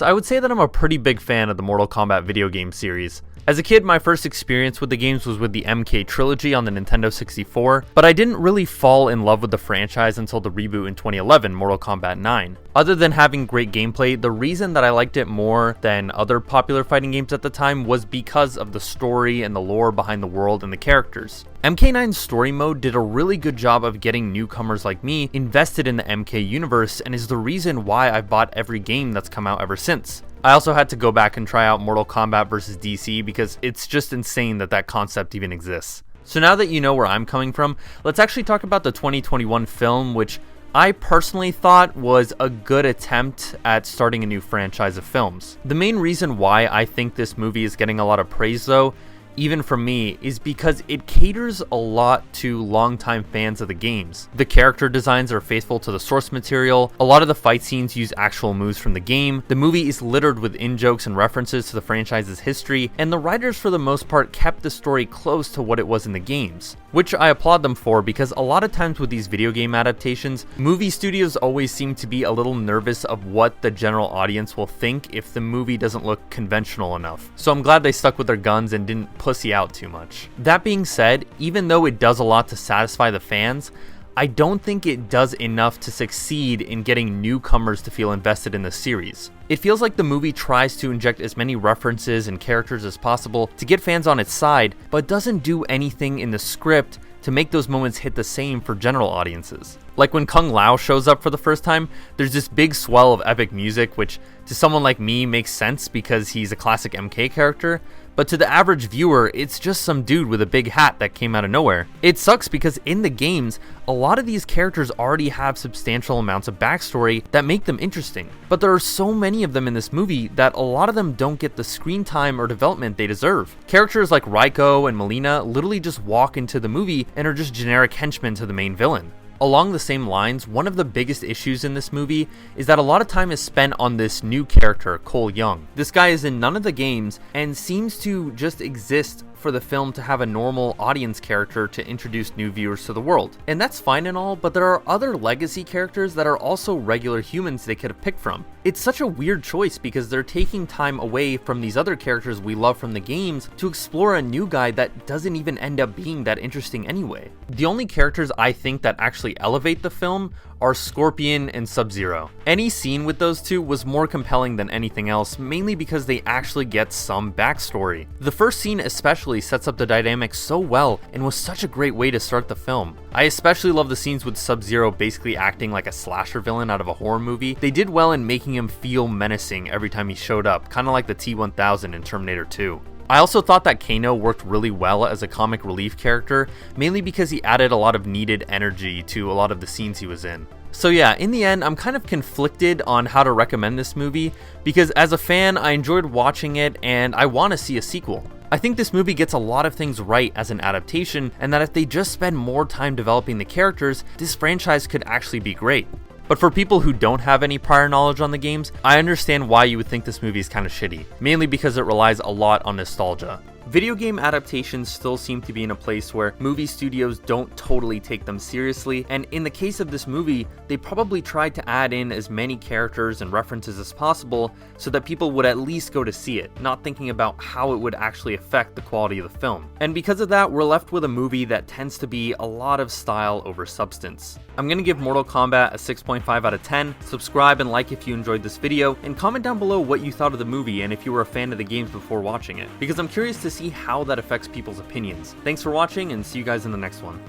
So I would say that I'm a pretty big fan of the Mortal Kombat video game series. As a kid, my first experience with the games was with the MK trilogy on the Nintendo 64, but I didn't really fall in love with the franchise until the reboot in 2011, Mortal Kombat 9. Other than having great gameplay, the reason that I liked it more than other popular fighting games at the time was because of the story and the lore behind the world and the characters. MK9's story mode did a really good job of getting newcomers like me invested in the MK universe and is the reason why I've bought every game that's come out ever since. I also had to go back and try out Mortal Kombat vs DC because it's just insane that that concept even exists. So now that you know where I'm coming from, let's actually talk about the 2021 film, which I personally thought was a good attempt at starting a new franchise of films. The main reason why I think this movie is getting a lot of praise though, even from me, is because it caters a lot to longtime fans of the games. The character designs are faithful to the source material, a lot of the fight scenes use actual moves from the game, the movie is littered with in-jokes and references to the franchise's history, and the writers for the most part kept the story close to what it was in the games. Which I applaud them for, because a lot of times with these video game adaptations, movie studios always seem to be a little nervous of what the general audience will think if the movie doesn't look conventional enough. So I'm glad they stuck with their guns and didn't pussy out too much. That being said, even though it does a lot to satisfy the fans, I don't think it does enough to succeed in getting newcomers to feel invested in the series. It feels like the movie tries to inject as many references and characters as possible to get fans on its side, but doesn't do anything in the script to make those moments hit the same for general audiences. Like when Kung Lao shows up for the first time, there's this big swell of epic music, which to someone like me makes sense because he's a classic MK character, but to the average viewer, it's just some dude with a big hat that came out of nowhere. It sucks because in the games, a lot of these characters already have substantial amounts of backstory that make them interesting, but there are so many of them in this movie that a lot of them don't get the screen time or development they deserve. Characters like Raiko and Melina literally just walk into the movie and are just generic henchmen to the main villain. Along the same lines, one of the biggest issues in this movie is that a lot of time is spent on this new character, Cole Young. This guy is in none of the games and seems to just exist for the film to have a normal audience character to introduce new viewers to the world. And that's fine and all, but there are other legacy characters that are also regular humans they could have picked from. It's such a weird choice because they're taking time away from these other characters we love from the games to explore a new guy that doesn't even end up being that interesting anyway. The only characters I think that actually elevate the film are Scorpion and Sub-Zero. Any scene with those two was more compelling than anything else, mainly because they actually get some backstory. The first scene especially sets up the dynamic so well and was such a great way to start the film. I especially love the scenes with Sub-Zero basically acting like a slasher villain out of a horror movie. They did well in making him feel menacing every time he showed up, kind of like the T-1000 in Terminator 2. I also thought that Kano worked really well as a comic relief character, mainly because he added a lot of needed energy to a lot of the scenes he was in. So yeah, in the end, I'm kind of conflicted on how to recommend this movie, because as a fan, I enjoyed watching it and I want to see a sequel. I think this movie gets a lot of things right as an adaptation, and that if they just spend more time developing the characters, this franchise could actually be great. But for people who don't have any prior knowledge on the games, I understand why you would think this movie is kind of shitty, mainly because it relies a lot on nostalgia. Video game adaptations still seem to be in a place where movie studios don't totally take them seriously, and in the case of this movie, they probably tried to add in as many characters and references as possible so that people would at least go to see it, not thinking about how it would actually affect the quality of the film. And because of that, we're left with a movie that tends to be a lot of style over substance. I'm gonna give Mortal Kombat a 6.5 out of 10, subscribe and like if you enjoyed this video, and comment down below what you thought of the movie and if you were a fan of the games before watching it, because I'm curious to see how that affects people's opinions. Thanks for watching and see you guys in the next one.